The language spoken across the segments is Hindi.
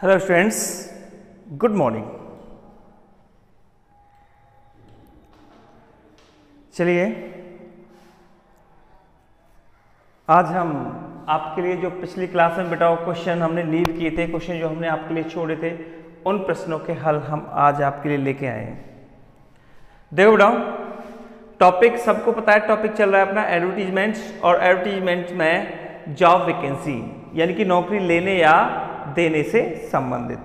Hello students, good morning. चलिए आज हम आपके लिए जो पिछली क्लास में बेटा क्वेश्चन हमने लीव किए थे, क्वेश्चन जो हमने आपके लिए छोड़े थे, उन प्रश्नों के हल हम आज आपके लिए लेके आए हैं। देखो बेटा, टॉपिक सबको पता है, टॉपिक चल रहा है अपना एडवर्टीजमेंट्स, और एडवर्टीजमेंट में जॉब वैकेंसी यानी कि नौकरी लेने या देने से संबंधित।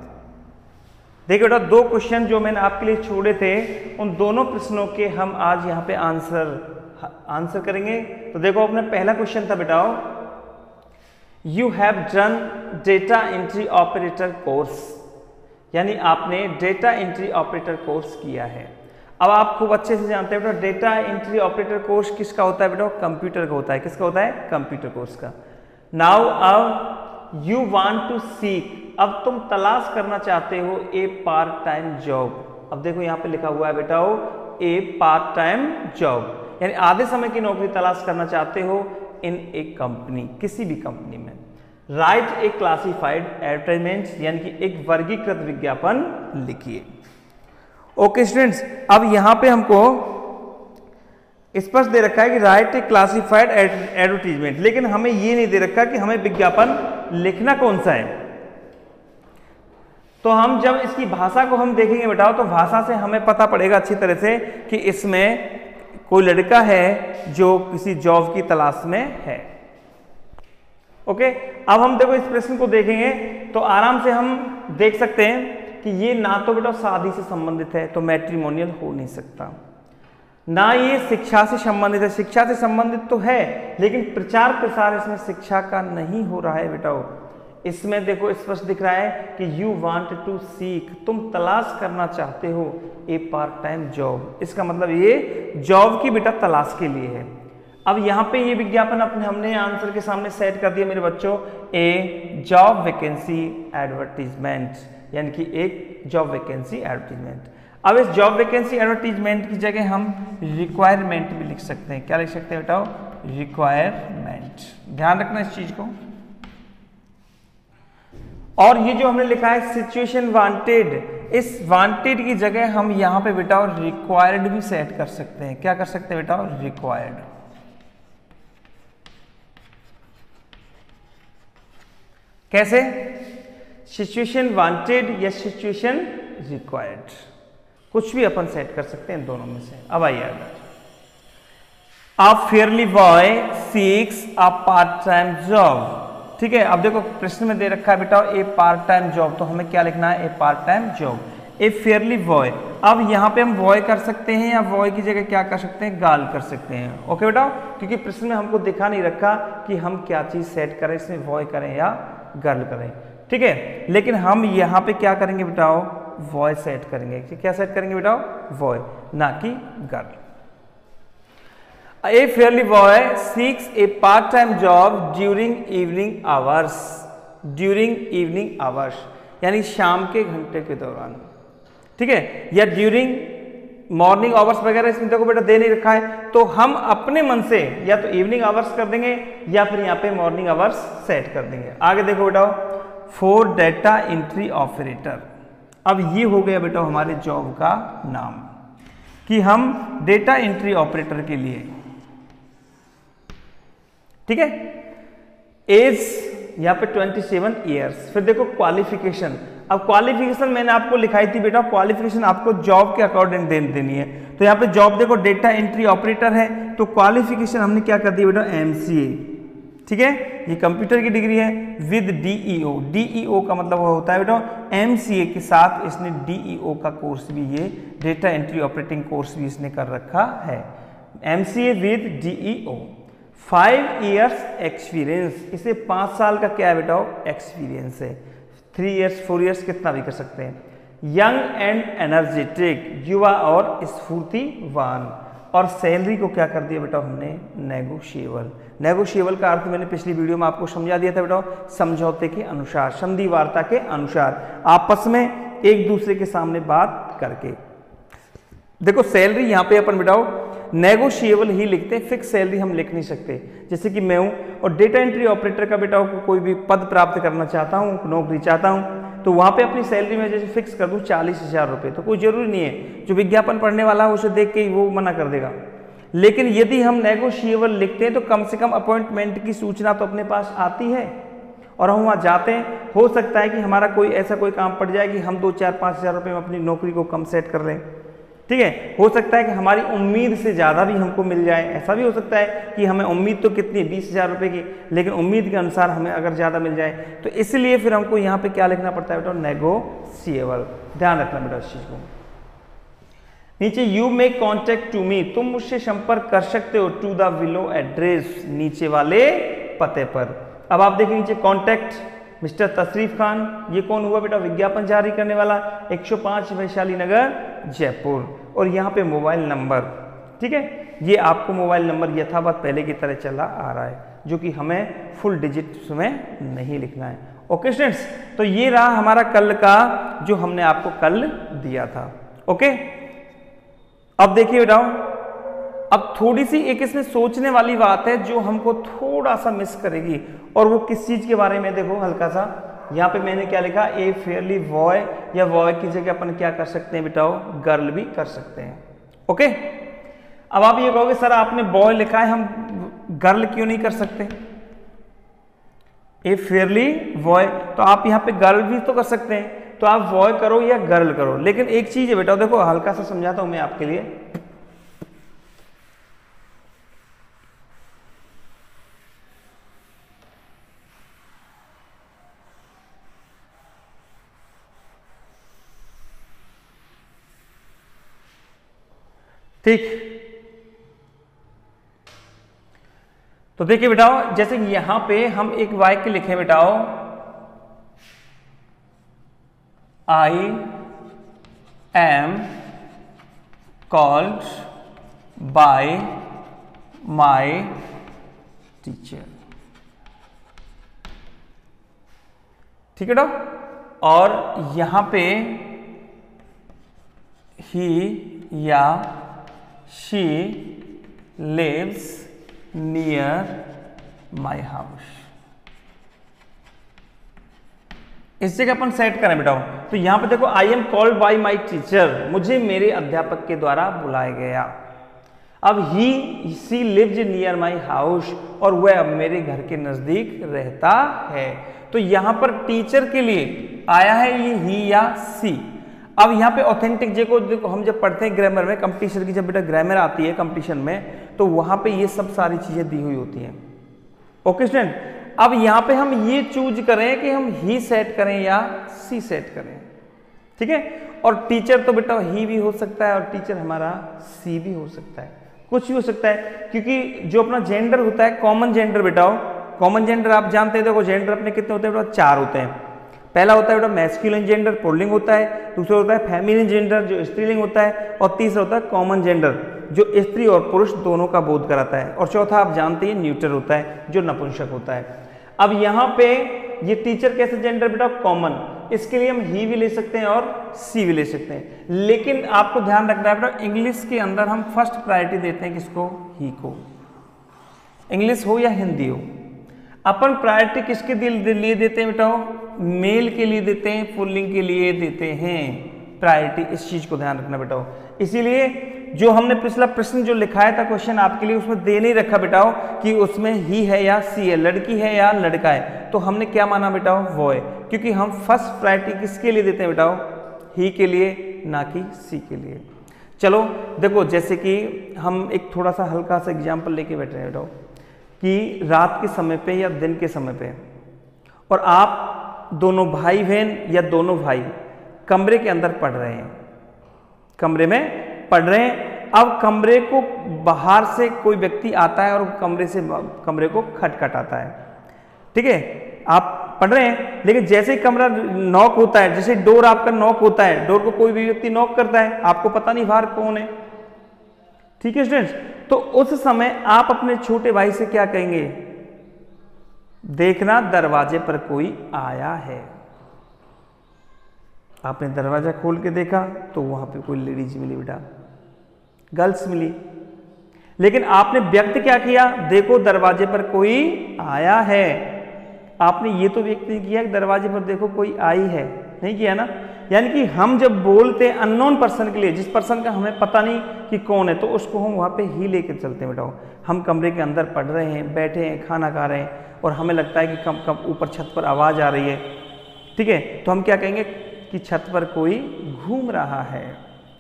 देखिए बेटा, दो क्वेश्चन जो मैंने आपके लिए छोड़े थे, उन दोनों प्रश्नों के हम आज यहाँ पे आंसर करेंगे। तो देखो, अपना पहला क्वेश्चन था बेटा, you have done data entry operator course, यानी आपने डेटा एंट्री ऑपरेटर कोर्स किया है। अब आप खूब अच्छे से जानते हैं बेटा, डेटा एंट्री ऑपरेटर कोर्स किसका होता है बेटा? कंप्यूटर का होता है। किसका होता है? कंप्यूटर कोर्स का। नाउ अब यू वांट टू सीक, अब तुम तलाश करना चाहते हो ए पार्ट टाइम जॉब। अब देखो यहाँ पे लिखा हुआ है बेटा, ए पार्ट टाइम जॉब, यानी आधे समय की नौकरी तलाश करना चाहते हो इन ए कंपनी, किसी भी कंपनी में। राइट ए क्लासिफाइड एडवर्टाइजमेंट, यानी कि एक वर्गीकृत विज्ञापन लिखिए। ओके स्टूडेंट्स, अब यहाँ पे हमको स्पष्ट दे रखा है कि राइट ए क्लासिफाइड एडवर्टीजमेंट, लेकिन हमें ये नहीं दे रखा कि हमें विज्ञापन लिखना कौन सा है। तो हम जब इसकी भाषा को हम देखेंगे बेटा, तो भाषा से हमें पता पड़ेगा अच्छी तरह से कि इसमें कोई लड़का है जो किसी जॉब की तलाश में है। ओके, अब हम देखो इस प्रश्न को देखेंगे तो आराम से हम देख सकते हैं कि ये ना तो बेटा शादी से संबंधित है, तो मैट्रिमोनियल हो नहीं सकता, ना ये शिक्षा से संबंधित है, शिक्षा से संबंधित तो है लेकिन प्रचार प्रसार इसमें शिक्षा का नहीं हो रहा है बेटा। इसमें देखो स्पष्ट दिख रहा है कि यू वांट टू सीक, तुम तलाश करना चाहते हो ए पार्ट टाइम जॉब। इसका मतलब ये जॉब की बेटा तलाश के लिए है। अब यहाँ पे ये विज्ञापन हमने आंसर के सामने सेट कर दिया मेरे बच्चों, ए जॉब वैकेंसी एडवर्टीजमेंट, यानी कि एक जॉब वैकेंसी एडवर्टीजमेंट। अब इस जॉब वैकेंसी एडवर्टीजमेंट की जगह हम रिक्वायरमेंट भी लिख सकते हैं। क्या लिख सकते हैं बेटा? रिक्वायरमेंट। ध्यान रखना इस चीज को। और ये जो हमने लिखा है सिचुएशन वांटेड, इस वांटेड की जगह हम यहां पे बेटा रिक्वायर्ड भी सेट कर सकते हैं। क्या कर सकते हैं बेटा? रिक्वायर्ड। कैसे? सिचुएशन वांटेड या सिचुएशन रिक्वायर्ड, कुछ भी अपन सेट कर सकते हैं इन दोनों में से। अब आइए a fairly boy seeks a part time job. ठीक है, अब देखो प्रश्न में दे रखा है बेटा ए पार्ट टाइम जॉब, तो हमें क्या लिखना है? ए पार्ट टाइम जॉब, ए फेयरली बॉय। अब यहाँ पे हम बॉय कर सकते हैं या बॉय की जगह क्या कर सकते हैं? गर्ल कर सकते हैं। ओके बेटा, क्योंकि प्रश्न में हमको दिखा नहीं रखा कि हम क्या चीज सेट करें, इसमें बॉय करें या गर्ल करें। ठीक है, लेकिन हम यहाँ पे क्या करेंगे बेटा? बॉय सेट करेंगे। क्या सेट करेंगे बेटा? बॉय, ना कि girl. A fairly boy seeks a part-time job during evening hours, during evening hours, यानी शाम के घंटे के दौरान। ठीक है, या ड्यूरिंग मॉर्निंग आवर्स वगैरह इसमें देखो बेटा दे नहीं रखा है, तो हम अपने मन से या तो इवनिंग आवर्स कर देंगे या फिर यहाँ पे मॉर्निंग आवर्स सेट कर देंगे। आगे देखो बेटा, फॉर डेटा एंट्री ऑपरेटर। अब ये हो गया बेटा हमारे जॉब का नाम कि हम डेटा एंट्री ऑपरेटर के लिए, ठीक है, एज यहाँ पे 27 ईयर्स। फिर देखो क्वालिफिकेशन। अब क्वालिफिकेशन मैंने आपको लिखाई थी बेटा, क्वालिफिकेशन आपको जॉब के अकॉर्डिंग देनी है। तो यहाँ पे जॉब देखो डेटा एंट्री ऑपरेटर है, तो क्वालिफिकेशन हमने क्या कर दिया बेटा? MCA। ठीक है, ये कंप्यूटर की डिग्री है विद DEO। DEO का मतलब होता है बेटा MCA के साथ इसने DEO का कोर्स भी, ये डेटा एंट्री ऑपरेटिंग कोर्स भी इसने कर रखा है। MCA with DEO। 5 years experience, इसे 5 साल का क्या है बेटा? एक्सपीरियंस है। 3 इयर्स 4 इयर्स कितना भी कर सकते हैं। यंग एंड एनर्जेटिक, युवा और स्फूर्तिवान। और सैलरी को क्या कर दिया बेटा हमने? नेगोशिएबल। नेगोशिएबल का अर्थ मैंने पिछली वीडियो में आपको समझा दिया था बेटा, समझौते के अनुसार, संधि वार्ता के अनुसार, आपस में एक दूसरे के सामने बात करके। देखो सैलरी यहाँ पे अपन बेटाओ नेगोशिएबल ही लिखते हैं, फिक्स सैलरी हम लिख नहीं सकते। जैसे कि मैं हूँ और डेटा एंट्री ऑपरेटर का बेटा कोई भी पद प्राप्त करना चाहता हूँ, नौकरी चाहता हूँ, तो वहाँ पे अपनी सैलरी में जैसे फिक्स कर दूँ 40,000 रुपये, तो कोई ज़रूरी नहीं है जो विज्ञापन पढ़ने वाला है उसे देख के ही वो मना कर देगा। लेकिन यदि हम नेगोशिएबल लिखते हैं तो कम से कम अपॉइंटमेंट की सूचना तो अपने पास आती है और हम वहाँ जाते हैं। हो सकता है कि हमारा कोई ऐसा कोई काम पड़ जाए कि हम 2-4-5 हज़ार रुपये में अपनी नौकरी को कम सेट कर लें, ठीक है। हो सकता है कि हमारी उम्मीद से ज़्यादा भी हमको मिल जाए, ऐसा भी हो सकता है कि हमें उम्मीद तो कितनी 20,000 रुपये की, लेकिन उम्मीद के अनुसार हमें अगर ज़्यादा मिल जाए तो इसलिए फिर हमको यहाँ पे क्या लिखना पड़ता है बेटा, नेगोशिएबल। ध्यान रखना बेटा इस चीज़ को। नीचे you make contact to me, तुम मुझसे संपर्क कर सकते हो, टू द बिलो एड्रेस, नीचे वाले पते पर। अब आप देखिए नीचे कॉन्टेक्ट मिस्टर तशरीफ खान, ये कौन हुआ बेटा, विज्ञापन जारी करने वाला, 105 वैशाली नगर जयपुर। और यहाँ पे मोबाइल नंबर, ठीक है, ये आपको मोबाइल नंबर यथावत पहले की तरह चला आ रहा है, जो कि हमें फुल डिजिट उसमें नहीं लिखना है। ओके स्टूडेंट्स, तो ये रहा हमारा कल का जो हमने आपको कल दिया था। ओके, अब देखिए बेटा, अब थोड़ी सी एक इसमें सोचने वाली बात है जो हमको थोड़ा सा मिस करेगी, और वो किस चीज के बारे में, देखो हल्का सा यहाँ पे मैंने क्या लिखा, ए फेयरली बॉय, या बॉय की जगह अपन क्या कर सकते हैं बेटाओ, गर्ल भी कर सकते हैं। ओके, अब आप ये कहोगे सर आपने बॉय लिखा है, हम गर्ल क्यों नहीं कर सकते, ए फेयरली बॉय, तो आप यहाँ पे गर्ल भी तो कर सकते हैं, तो आप बॉय करो या गर्ल करो। लेकिन एक चीज है बेटा, देखो हल्का सा समझाता हूं मैं आपके लिए। ठीक, तो देखिए बेटाओ, जैसे यहां पे हम एक वाक्य लिखे बेटाओ, I am called by my teacher, ठीक है बेटा। और यहां पे ही या she lives near my house, इस जगह अपन सेट करें बेटा। तो यहां पे देखो, I am called by my teacher, मुझे मेरे अध्यापक के द्वारा बुलाया गया। अब he she lives near my house, और वह अब मेरे घर के नजदीक रहता है। तो यहां पर टीचर के लिए आया है ये ही या सी। अब यहाँ पे ऑथेंटिक देखो हम जब पढ़ते हैं ग्रामर में, कंपटीशन की जब बेटा ग्रामर आती है कंपटीशन में, तो वहां पे ये सब सारी चीजें दी हुई होती हैं। ओके स्टूडेंट, अब यहाँ पे हम ये चूज करें कि हम ही सेट करें या सी सेट करें, ठीक है। और टीचर तो बेटा ही भी हो सकता है और टीचर हमारा सी भी हो सकता है, कुछ भी हो सकता है, क्योंकि जो अपना जेंडर होता है कॉमन जेंडर बेटा, कॉमन जेंडर आप जानते हैं, देखो जेंडर अपने कितने होते हैं बेटा, 4 होते हैं। पहला होता है बेटा मैस्कुलिन जेंडर, पुल्लिंग होता है, दूसरा होता है फेमिनिन जेंडर जो स्त्रीलिंग होता है, और तीसरा होता है कॉमन जेंडर जो स्त्री और पुरुष दोनों का बोध कराता है, और चौथा आप जानते हैं न्यूटर होता है जो नपुंसक होता है। अब यहाँ पे ये टीचर कैसे जेंडर बेटा, कॉमन, इसके लिए हम ही भी ले सकते हैं और सी भी ले सकते हैं। लेकिन आपको ध्यान रखना है बेटा, इंग्लिश के अंदर हम फर्स्ट प्रायोरिटी देते हैं किसको, ही को, इंग्लिश हो या हिंदी हो। अपन प्रायोरिटी किसके लिए देते हैं बेटा, मेल के लिए देते हैं, पुल्लिंग के लिए देते हैं प्रायोरिटी, इस चीज को ध्यान रखना बेटा। इसीलिए जो हमने पिछला प्रश्न जो लिखाया था क्वेश्चन आपके लिए, उसमें दे नहीं रखा बेटाओ कि उसमें ही है या सी है, लड़की है या लड़का है, तो हमने क्या माना बेटाओ, वो है, क्योंकि हम फर्स्ट प्रायोरिटी किसके लिए देते हैं बेटाओ, ही के लिए, ना कि सी के लिए। चलो देखो, जैसे कि हम एक थोड़ा सा हल्का सा एग्जाम्पल लेके बैठ रहे हैं बेटाओ, कि रात के समय पे या दिन के समय पे, और आप दोनों भाई बहन या दोनों भाई कमरे के अंदर पढ़ रहे हैं, कमरे में पढ़ रहे हैं। अब कमरे को बाहर से कोई व्यक्ति आता है और कमरे को खटखटाता है, ठीक है, आप पढ़ रहे हैं, लेकिन जैसे ही कमरा नॉक होता है, जैसे डोर आपका नॉक होता है, डोर को कोई भी व्यक्ति नॉक करता है, आपको पता नहीं बाहर कौन है, ठीक है स्टूडेंट्स। तो उस समय आप अपने छोटे भाई से क्या कहेंगे, देखना दरवाजे पर कोई आया है। आपने दरवाजा खोल के देखा तो वहां पे कोई लेडीज मिली बेटा, गर्ल्स मिली, लेकिन आपने व्यक्त क्या किया, देखो दरवाजे पर कोई आया है। आपने ये तो व्यक्त नहीं किया कि दरवाजे पर देखो कोई आई है, नहीं किया ना। यानी कि हम जब बोलते हैं अननोन पर्सन के लिए, जिस पर्सन का हमें पता नहीं कि कौन है, तो उसको हम वहाँ पे ही लेकर चलते हैं बेटा। हम कमरे के अंदर पढ़ रहे हैं, बैठे हैं, खाना खा रहे हैं और हमें लगता है कि कम कम ऊपर छत पर आवाज़ आ रही है, ठीक है, तो हम क्या कहेंगे कि छत पर कोई घूम रहा है,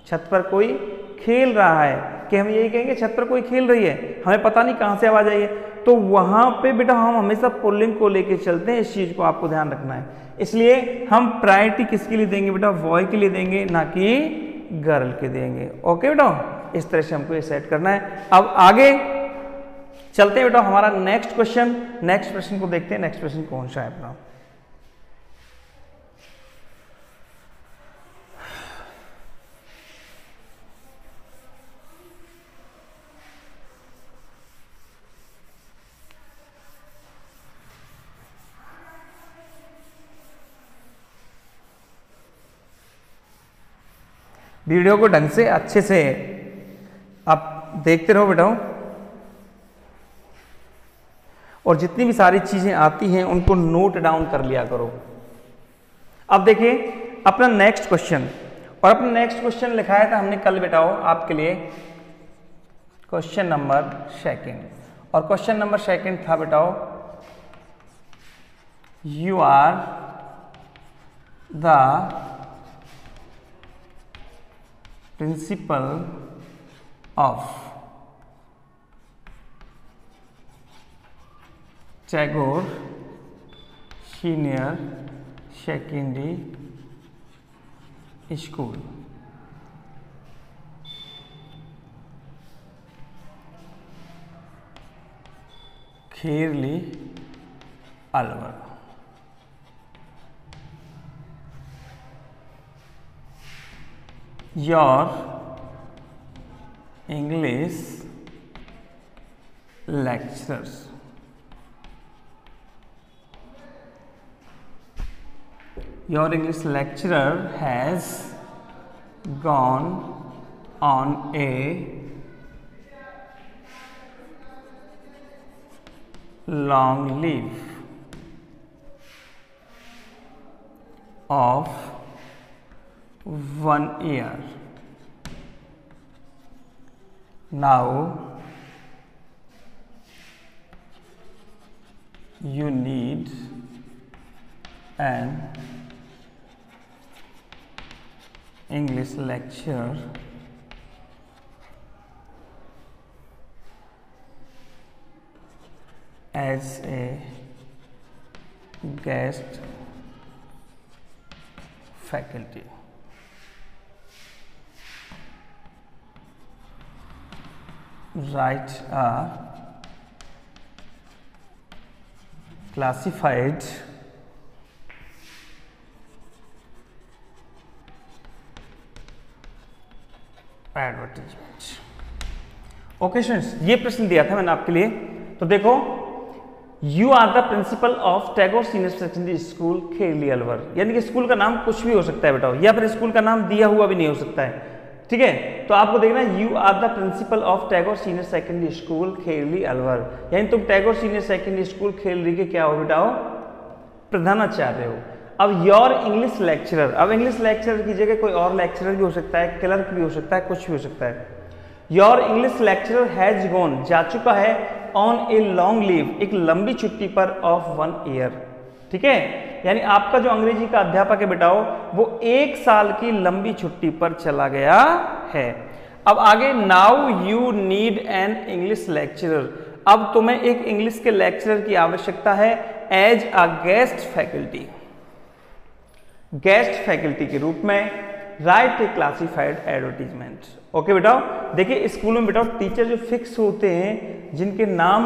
छत पर कोई खेल रहा है, कि हम यही कहेंगे छत पर कोई खेल रही है, हमें पता नहीं कहाँ से आवाज़ आई है। तो वहाँ पे बेटा हम हमेशा पुल्लिंग को लेके चलते हैं, इस चीज़ को आपको ध्यान रखना है। इसलिए हम प्रायोरिटी किसके लिए देंगे बेटा, बॉय के लिए देंगे, ना कि गर्ल के देंगे। ओके बेटा, इस तरह से हमको ये सेट करना है। अब आगे चलते हैं बेटा हमारा नेक्स्ट क्वेश्चन, नेक्स्ट प्रश्न को देखते हैं। नेक्स्ट प्रश्न कौन सा है अपना, वीडियो को ढंग से अच्छे से आप देखते रहो बेटा, और जितनी भी सारी चीजें आती हैं उनको नोट डाउन कर लिया करो। अब देखिए अपना नेक्स्ट क्वेश्चन, और अपना नेक्स्ट क्वेश्चन लिखाया था हमने कल बेटाओ आपके लिए क्वेश्चन नंबर 2, और क्वेश्चन नंबर 2 था बेटाओ, you are the principal of Tagore senior secondary school, Kherli Alwar. Your English lectures has gone on a long leave of 1 year. Now you need an English lecture as a guest faculty. Write a classified advertisement. Okay students, ये प्रश्न दिया था मैंने आपके लिए। तो देखो, you are the principal of Tagore senior secondary school Kherli Alwar, यानी कि स्कूल का नाम कुछ भी हो सकता है बेटा, या फिर स्कूल का नाम दिया हुआ भी नहीं हो सकता है, ठीक है। तो आपको देखना, you are the principal of Tagore senior secondary school Kherli Alwar, यानी तुम Tagore senior secondary school Kherli के क्या हो बेटा, हो प्रधानाचार्य हो। अब योर इंग्लिश लेक्चरर, अब इंग्लिश लेक्चरर की जगह कोई और लेक्चरर भी हो सकता है, क्लर्क भी हो सकता है, कुछ भी हो सकता है। Your English lecturer has gone, जा चुका है, ऑन ए लॉन्ग लीव, एक लंबी छुट्टी पर, ऑफ 1 ईयर, ठीक है। यानी आपका जो अंग्रेजी का अध्यापक है बेटा, वो 1 साल की लंबी छुट्टी पर चला गया है। अब आगे, now you need an English lecturer, अब तुम्हें एक इंग्लिश के लेक्चरर की आवश्यकता है, as a guest faculty, guest faculty के रूप में, write a classified advertisement. Okay बेटा, देखिए स्कूल में बेटा टीचर जो फिक्स होते हैं, जिनके नाम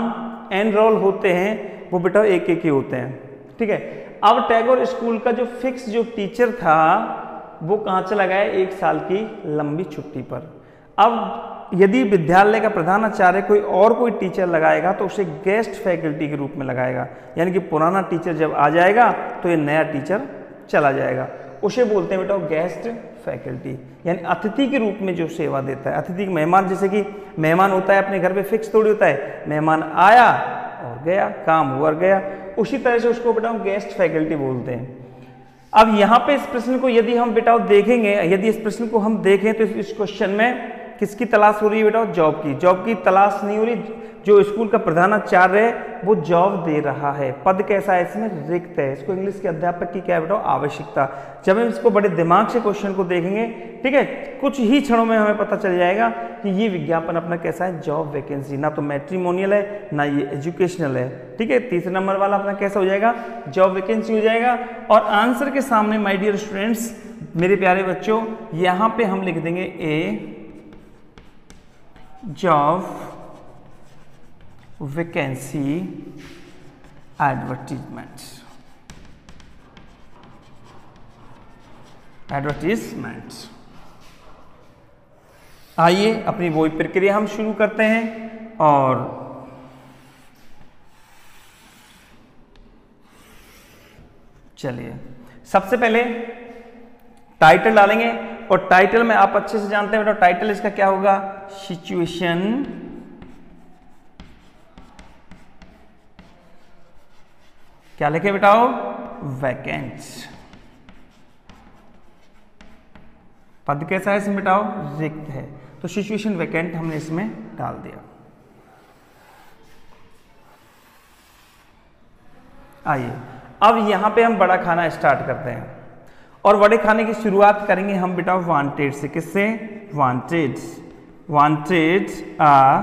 एनरोल होते हैं, वो बेटा एक एक ही होते हैं, ठीक है। अब टैगोर स्कूल का जो फिक्स जो टीचर था, वो कहाँ चला गया, 1 साल की लंबी छुट्टी पर। अब यदि विद्यालय का प्रधानाचार्य कोई और कोई टीचर लगाएगा, तो उसे गेस्ट फैकल्टी के रूप में लगाएगा, यानी कि पुराना टीचर जब आ जाएगा तो ये नया टीचर चला जाएगा, उसे बोलते हैं बेटा गेस्ट फैकल्टी, यानी अतिथि के रूप में जो सेवा देता है। अतिथि मेहमान, जैसे कि मेहमान होता है अपने घर पे फिक्स थोड़ी होता है, मेहमान आया और गया, काम हुआ और गया, उसी तरह से उसको बेटा गेस्ट फैकल्टी बोलते हैं। अब यहाँ पे इस प्रश्न को यदि हम बेटा देखेंगे, यदि इस प्रश्न को हम देखें तो इस क्वेश्चन में किसकी तलाश हो रही है बेटा? जॉब की तलाश नहीं हो रही। जो स्कूल का प्रधानाचार्य है वो जॉब दे रहा है। पद कैसा है? इसमें रिक्त है। इसको इंग्लिश के अध्यापक की क्या है बेटा? आवश्यकता। जब हम इसको बड़े दिमाग से क्वेश्चन को देखेंगे, ठीक है, कुछ ही क्षणों में हमें पता चल जाएगा कि ये विज्ञापन अपना कैसा है? Job vacancy. ना तो मैट्रिमोनियल है ना ये एजुकेशनल है, ठीक है। तीसरे नंबर वाला अपना कैसा हो जाएगा? जॉब वैकेंसी हो जाएगा। और आंसर के सामने माय डियर स्टूडेंट्स, मेरे प्यारे बच्चों, यहाँ पे हम लिख देंगे ए जॉब वैकेंसी एडवर्टीजमेंट। आइए अपनी वही प्रक्रिया हम शुरू करते हैं और चलिए सबसे पहले टाइटल डालेंगे। और टाइटल में आप अच्छे से जानते हैं बेटा, टाइटल इसका क्या होगा? सिचुएशन क्या लिखे बेटाओ? वैकेंट। पद कैसा है इसमें बेटाओ? रिक्त है। तो सिचुएशन वैकेंट हमने इसमें डाल दिया। आइए अब यहां पे हम बड़ा खाना स्टार्ट करते हैं और बड़े खाने की शुरुआत करेंगे हम बेटा वांटेड से। किससे? Wanted a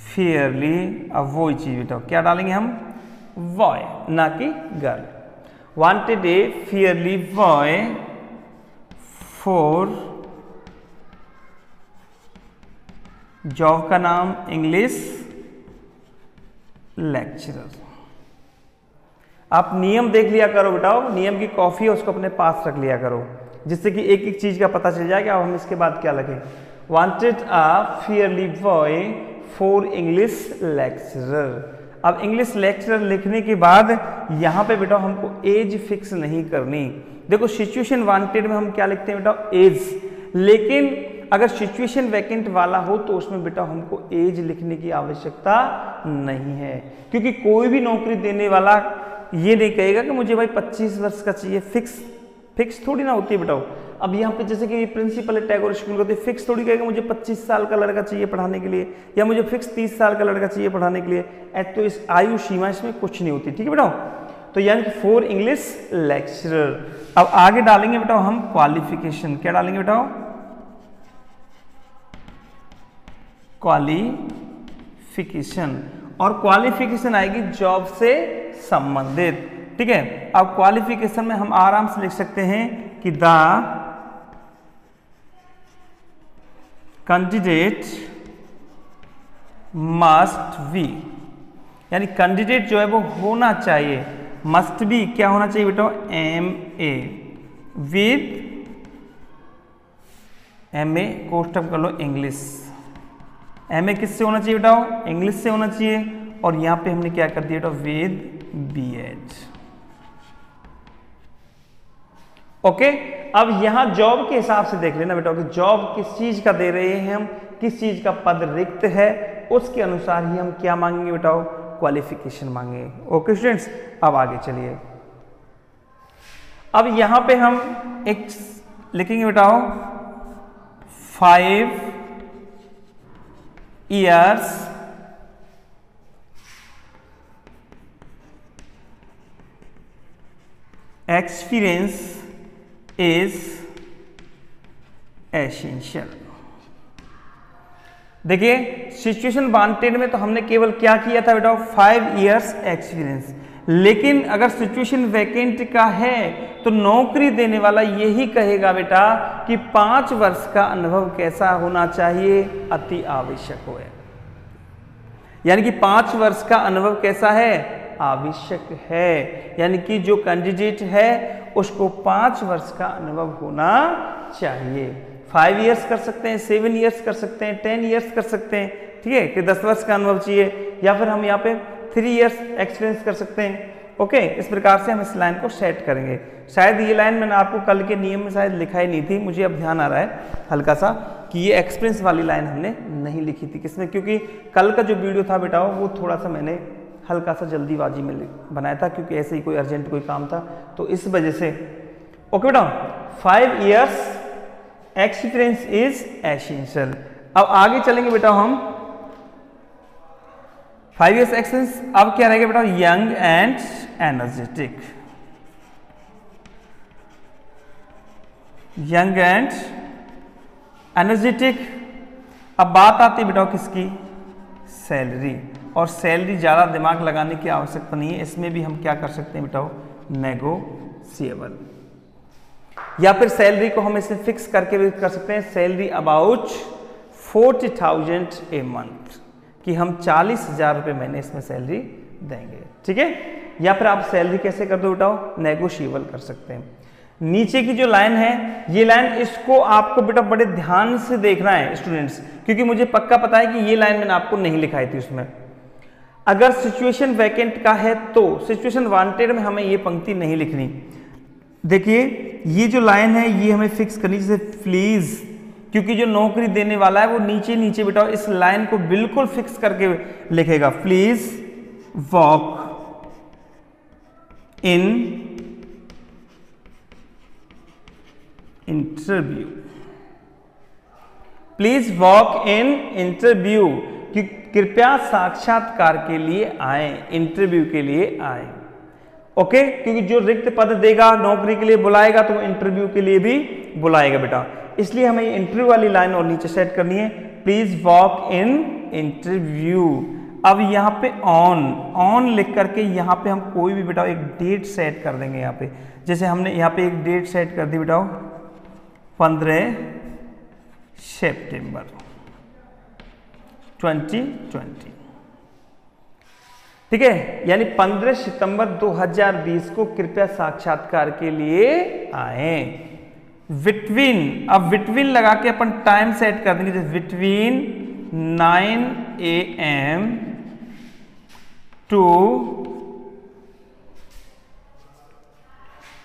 Fairlie. अब वही चीज बेटा क्या डालेंगे हम? बॉय, ना कि girl. Wanted A Fairlie boy for job का नाम इंग्लिश लेक्चरर। आप नियम देख लिया करो बेटाओ, नियम की कॉपी है उसको अपने पास रख लिया करो, जिससे कि एक एक चीज का पता चल जाएगा। अब हम इसके बाद क्या लगे? Wanted a fairly boy for English lecturer. अब इंग्लिश लेक्चरर लिखने के बाद यहाँ पे बेटा हमको एज फिक्स नहीं करनी। देखो सिचुएशन वांटेड में हम क्या लिखते हैं बेटा? एज। लेकिन अगर सिचुएशन वैकेंट वाला हो तो उसमें बेटा हमको एज लिखने की आवश्यकता नहीं है, क्योंकि कोई भी नौकरी देने वाला ये नहीं कहेगा कि मुझे भाई 25 वर्ष का चाहिए। फिक्स थोड़ी ना होती है बेटा। अब यहाँ पे जैसे कि प्रिंसिपल है टैगोर स्कूल का, तो फिक्स थोड़ी कहेगा मुझे 25 साल का लड़का चाहिए पढ़ाने के लिए, या मुझे फिक्स 30 साल का लड़का चाहिए पढ़ाने के लिए। तो इस आयु सीमा इसमें कुछ नहीं होती, ठीक है बेटा। तो यानी कि फॉर इंग्लिश लेक्चरर। अब आगे डालेंगे बेटा हम क्वालिफिकेशन। क्या डालेंगे बेटा? क्वालिफिकेशन। और क्वालिफिकेशन आएगी जॉब से संबंधित, ठीक है। अब क्वालिफिकेशन में हम आराम से लिख सकते हैं कि द कैंडिडेट मस्ट बी, यानी कैंडिडेट जो है वो होना चाहिए, मस्ट बी क्या होना चाहिए बेटा? MA विद MA कोष्टक कर लो इंग्लिश। MA किससे होना चाहिए बेटा? इंग्लिश से होना चाहिए। और यहां पे हमने क्या कर दिया बेटा? With BEd। ओके, अब यहां जॉब के हिसाब से देख लेना बेटा कि जॉब किस चीज का दे रहे हैं हम, किस चीज का पद रिक्त है, उसके अनुसार ही हम क्या मांगेंगे बेटा? क्वालिफिकेशन मांगेंगे। ओके स्टूडेंट्स, अब आगे चलिए। अब यहां पे हम एक लिखेंगे बेटा 5 years एक्सपीरियंस इज एसेंशियल। देखिए सिचुएशन वांटेड में तो हमने केवल क्या किया था बेटा? 5 years एक्सपीरियंस। लेकिन अगर सिचुएशन वैकेंट का है तो नौकरी देने वाला यही कहेगा बेटा कि 5 वर्ष का अनुभव कैसा होना चाहिए? अति आवश्यक हो। यानी कि 5 वर्ष का अनुभव कैसा है? आवश्यक है। यानी कि जो कैंडिडेट है उसको 5 वर्ष का अनुभव होना चाहिए। 5 years कर सकते हैं, 7 years कर सकते हैं, 10 years कर सकते हैं, ठीक है, कि 10 वर्ष का अनुभव चाहिए, या फिर हम यहाँ पे 3 years एक्सपीरियंस कर सकते हैं। ओके, इस प्रकार से हम इस लाइन को सेट करेंगे। शायद ये लाइन मैंने आपको कल के नियम में शायद लिखा ही नहीं थी, मुझे अब ध्यान आ रहा है हल्का सा कि ये एक्सपीरियंस वाली लाइन हमने नहीं लिखी थी। किसमें? क्योंकि कल का जो वीडियो था बेटा वो थोड़ा सा मैंने हल्का सा जल्दीबाजी में बनाया था, क्योंकि ऐसे ही कोई अर्जेंट कोई काम था, तो इस वजह से। ओके बेटा, 5 years एक्सपीरियंस इज एसेंशियल। अब आगे चलेंगे बेटा हम 5 years एक्सपीरियंस। अब क्या रहेगा बेटा, young and energetic. Young and energetic. अब बात आती है बेटा किसकी, सैलरी। और सैलरी ज़्यादा दिमाग लगाने की आवश्यकता नहीं है, इसमें भी हम क्या कर सकते हैं बेटा, नेगोशिएबल, या फिर सैलरी को हम इसे फिक्स करके भी कर सकते हैं, सैलरी अबाउट 40,000 ए मंथ, कि हम 40,000 रुपये महीने इसमें सैलरी देंगे। ठीक है, या फिर आप सैलरी कैसे कर दो बेटा, नेगोशिएबल कर सकते हैं। नीचे की जो लाइन है, ये लाइन, इसको आपको बेटा बड़े ध्यान से देखना है स्टूडेंट्स, क्योंकि मुझे पक्का पता है कि ये लाइन मैंने आपको नहीं लिखाई थी उसमें। अगर सिचुएशन वैकेंट का है तो सिचुएशन वांटेड में हमें ये पंक्ति नहीं लिखनी। देखिए ये जो लाइन है ये हमें फिक्स करनी, जैसे प्लीज, क्योंकि जो नौकरी देने वाला है वो नीचे नीचे बेटा इस लाइन को बिल्कुल फिक्स करके लिखेगा, please walk in interview, please walk in interview, कि कृपया साक्षात्कार के लिए आए, इंटरव्यू के लिए आए। ओके, क्योंकि जो रिक्त पद देगा, नौकरी के लिए बुलाएगा, तो इंटरव्यू के लिए भी बुलाएगा बेटा, इसलिए हमें ये इंटरव्यू वाली लाइन और नीचे सेट करनी है, प्लीज वॉक इन इंटरव्यू। अब यहाँ पे ऑन लिख करके यहाँ पे हम कोई भी बेटा एक डेट सेट कर देंगे। यहाँ पे जैसे हमने यहाँ पे एक डेट सेट कर दी बेटा 15 सितंबर 2020। ठीक है, यानी 15 सितंबर 2020 को कृपया साक्षात्कार के लिए आए। बिटवीन, अब बिटवीन लगा के अपन टाइम सेट कर देंगे, जैसे बिटवीन 9 AM टू,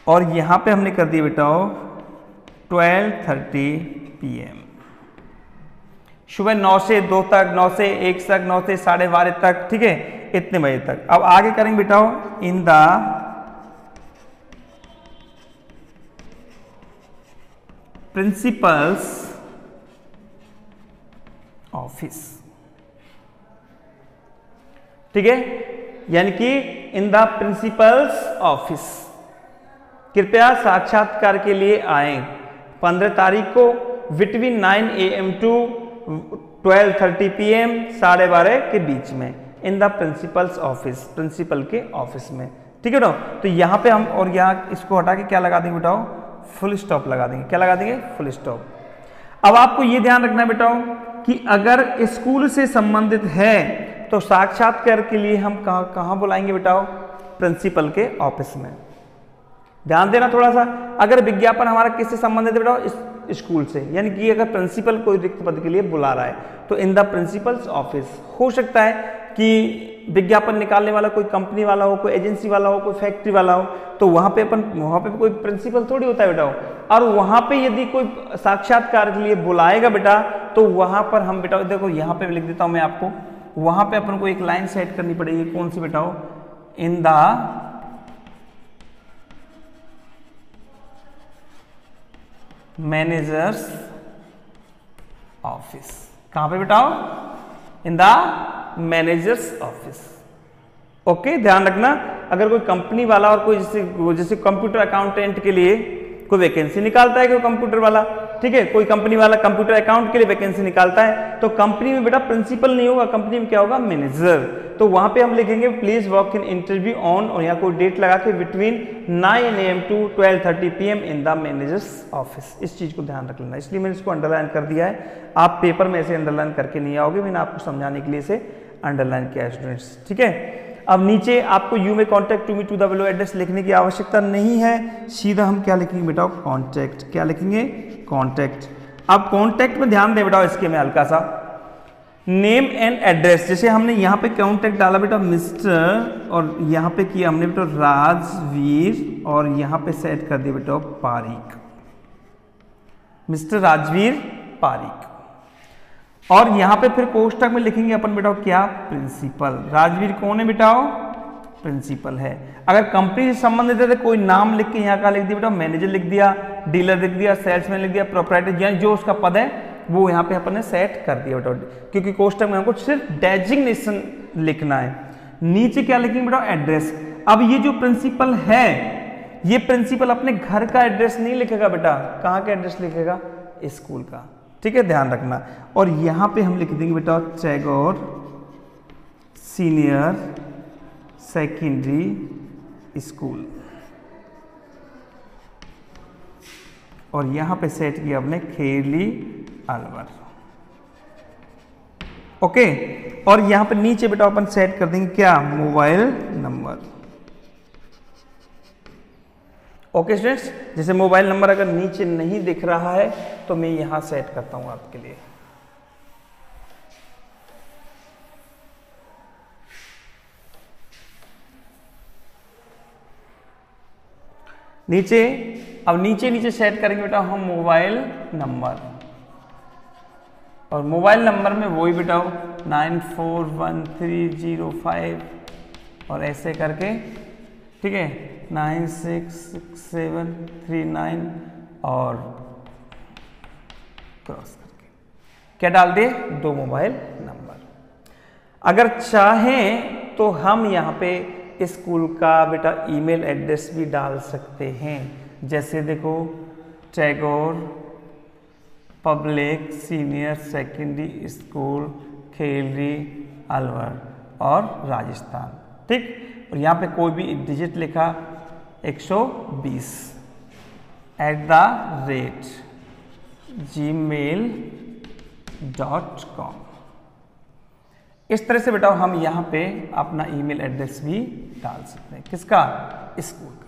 और यहां पे हमने कर दिया बेटा 12:30 PM। सुबह 9 से 2 तक, 9 से 1 तक, 9 से 12:30 तक। ठीक है, इतने बजे तक। अब आगे करेंगे बेटा इन द प्रिंसिपल्स ऑफिस। ठीक है, यानी कि इन द प्रिंसिपल्स ऑफिस, कृपया साक्षात्कार के लिए आए 15 तारीख को बिटवीन 9 AM टू 12:30 PM, 12:30 के बीच में, in the principal's office, principal के ऑफिस में। ठीक है बेटा, तो यहाँ पे हम और यहाँ इसको हटा के क्या लगा देंगे बेटा, फुल स्टॉप लगा देंगे। क्या लगा देंगे, फुल स्टॉप। अब आपको ये ध्यान रखना है बेटा कि अगर स्कूल से संबंधित है तो साक्षात्कार के लिए हम कहाँ बुलाएंगे बेटा, प्रिंसिपल के ऑफिस में। ध्यान देना थोड़ा सा, अगर विज्ञापन हमारा किससे संबंधित है बेटा, स्कूल से, यानी कि अगर प्रिंसिपल कोई रिक्त पद के लिए बुला रहा है तो इन द प्रिंसिपल्स ऑफिस। हो सकता है कि विज्ञापन निकालने वाला कोई कंपनी वाला हो, कोई एजेंसी वाला हो, कोई फैक्ट्री वाला हो, तो वहां पे कोई प्रिंसिपल थोड़ी होता है बेटा, और वहां पे यदि कोई साक्षात्कार के लिए बुलाएगा बेटा, तो वहां पर हम बेटा देखो यहाँ पे लिख देता हूं मैं आपको, वहां पे अपन को एक लाइन सेट करनी पड़ेगी। कौन सी बेटा, इन द मैनेजर्स ऑफिस। कहां पे बेटा, इन द मैनेजर्स ऑफिस। ओके, ध्यान रखना, अगर कोई कंपनी वाला और कोई जैसे कंप्यूटर अकाउंटेंट के लिए कोई वैकेंसी निकालता है, कोई कंप्यूटर वाला, ठीक है, कोई कंपनी वाला कंप्यूटर अकाउंट के लिए वैकेंसी निकालता है, तो कंपनी में बेटा प्रिंसिपल नहीं होगा, कंपनी में क्या होगा, मैनेजर। तो वहां पे हम लिखेंगे please walk in interview on, और यहाँ कोई डेट लगा के between 9 AM to 12:30 PM in the manager's office. इस चीज को ध्यान रख लेना, इसलिए मैंने इसको अंडरलाइन कर दिया है। आप पेपर में ऐसे अंडरलाइन करके नहीं आओगे, मैंने आपको समझाने के लिए इसे अंडरलाइन किया है स्टूडेंट्स। ठीक है, अब नीचे आपको you me contact to me to the below address लिखने की आवश्यकता नहीं है, सीधा हम क्या लिखेंगे बेटा, कॉन्टैक्ट। क्या लिखेंगे, कॉन्टैक्ट। अब कॉन्टैक्ट में ध्यान दे बेटा, इसके में हल्का सा नेम एंड एड्रेस, जैसे हमने यहाँ पे कॉन्टैक्ट डाला बेटा मिस्टर, और यहाँ पे किया हमने बेटा राजवीर, और यहाँ पे सेट कर दिया बेटा पारिक, मिस्टर राजवीर पारिक। और यहाँ पे फिर कोष्टक में लिखेंगे अपन बेटा क्या, प्रिंसिपल। राजवीर कौन है बेटा, प्रिंसिपल है। अगर कंपनी से संबंधित है तो कोई नाम लिख के यहाँ का लिख दिया बेटा, मैनेजर लिख दिया, डीलर लिख दिया, सेल्समैन लिख दिया, प्रोप्राइटर, जो उसका पद है वो यहाँ पे अपन ने सेट कर दिया बेटा, क्योंकि कोष्टक में हमको सिर्फ डेजिग्नेशन लिखना है। नीचे क्या लिखेंगे बेटा, एड्रेस। अब ये जो प्रिंसिपल है, ये प्रिंसिपल अपने घर का एड्रेस नहीं लिखेगा बेटा, कहाँ का एड्रेस लिखेगा, स्कूल का। ठीक है, ध्यान रखना। और यहाँ पे हम लिख देंगे बेटा टैगोर सीनियर सेकेंडरी स्कूल, और यहाँ पे सेट किया हमने खेरली अलवर। ओके, और यहाँ पे नीचे बेटा अपन सेट कर देंगे क्या, मोबाइल नंबर। ओके स्टूडेंट्स, जैसे मोबाइल नंबर अगर नीचे नहीं दिख रहा है तो मैं यहां सेट करता हूं आपके लिए। नीचे, अब नीचे सेट करेंगे बेटा हम मोबाइल नंबर, और मोबाइल नंबर में वही बेटा 941305 और ऐसे करके, ठीक है, 966739 और क्रॉस करके क्या डाल दे, 2 मोबाइल नंबर। अगर चाहें तो हम यहाँ पे स्कूल का बेटा ईमेल एड्रेस भी डाल सकते हैं। जैसे देखो, Tagore public senior secondary school Kherli Alwar और राजस्थान। ठीक, और यहाँ पे कोई भी डिजिट लिखा 120 @gmail.com। इस तरह से बेटा हम यहाँ पे अपना ईमेल एड्रेस भी डाल सकते हैं। किसका, स्कूल का।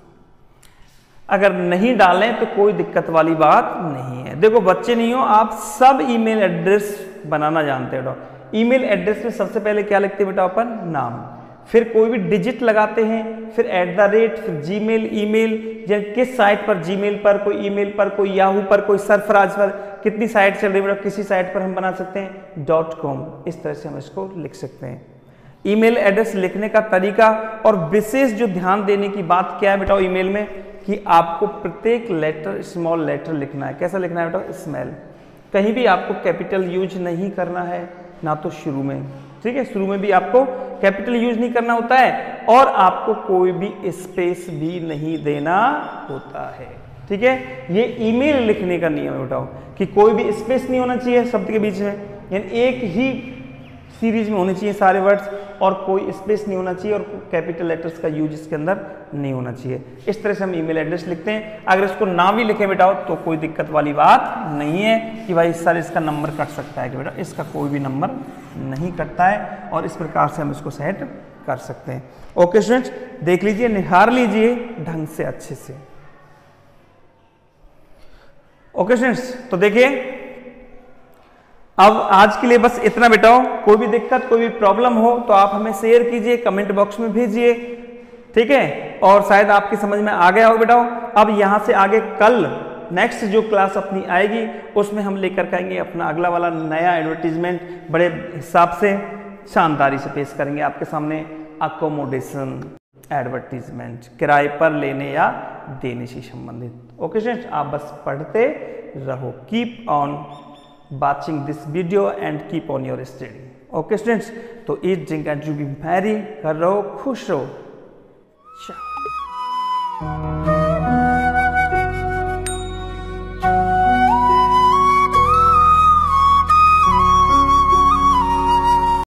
अगर नहीं डालें तो कोई दिक्कत वाली बात नहीं है। देखो बच्चे नहीं हो, आप सब ईमेल एड्रेस बनाना जानते हो बेटा। ईमेल एड्रेस में सबसे पहले क्या लिखते हैं बेटा अपन, नाम, फिर कोई भी डिजिट लगाते हैं, फिर @, फिर जीमेल ईमेल, किस साइट पर, जीमेल पर, कोई ईमेल पर, कोई याहू पर, कोई सरफराज पर, कितनी साइट चल रही है बेटा, किसी साइट पर हम बना सकते हैं .com। इस तरह से हम इसको लिख सकते हैं। ईमेल एड्रेस लिखने का तरीका और विशेष जो ध्यान देने की बात क्या है बेटा ईमेल में, कि आपको प्रत्येक लेटर स्मॉल लेटर लिखना है। कैसा लिखना है बेटा, स्मॉल। कहीं भी आपको कैपिटल यूज नहीं करना है, ना तो शुरू में, ठीक है, शुरू में भी आपको कैपिटल यूज नहीं करना होता है, और आपको कोई भी स्पेस भी नहीं देना होता है। ठीक है, ये ईमेल लिखने का नियम है बेटा, कि कोई भी स्पेस नहीं होना चाहिए शब्द के बीच में, यानी एक ही सीरीज में होने चाहिए सारे वर्ड्स, और कोई स्पेस नहीं होना चाहिए, और कैपिटल लेटर्स का यूज इसके अंदर नहीं होना चाहिए। इस तरह से हम ईमेल एड्रेस लिखते हैं। अगर इसको ना भी लिखे बेटा तो कोई दिक्कत वाली बात नहीं है कि भाई सर इसका नंबर कट सकता है, कि बेटा इसका कोई भी नंबर नहीं कटता है, और इस प्रकार से हम इसको सेट कर सकते हैं। ओके स्टूडेंट्स, देख लीजिए, निहार लीजिए ढंग से, अच्छे से। ओके स्टूडेंट्स, तो देखिए अब आज के लिए बस इतना बेटा। कोई भी दिक्कत, कोई भी प्रॉब्लम हो तो आप हमें शेयर कीजिए, कमेंट बॉक्स में भेजिए, ठीक है। और शायद आपकी समझ में आ गया हो बेटा। अब यहाँ से आगे कल नेक्स्ट जो क्लास अपनी आएगी उसमें हम लेकर आएंगे अपना अगला वाला नया एडवर्टीजमेंट, बड़े हिसाब से शानदारी से पेश करेंगे आपके सामने। अकोमोडेशन एडवर्टीजमेंट, किराए पर लेने या देने से संबंधित। ओके स्टूडेंट्स, आप बस पढ़ते रहो। Keep on watching this video and keep on your study. Okay students, तो eat, drink and you be merry, कर रहो, खुश रहो।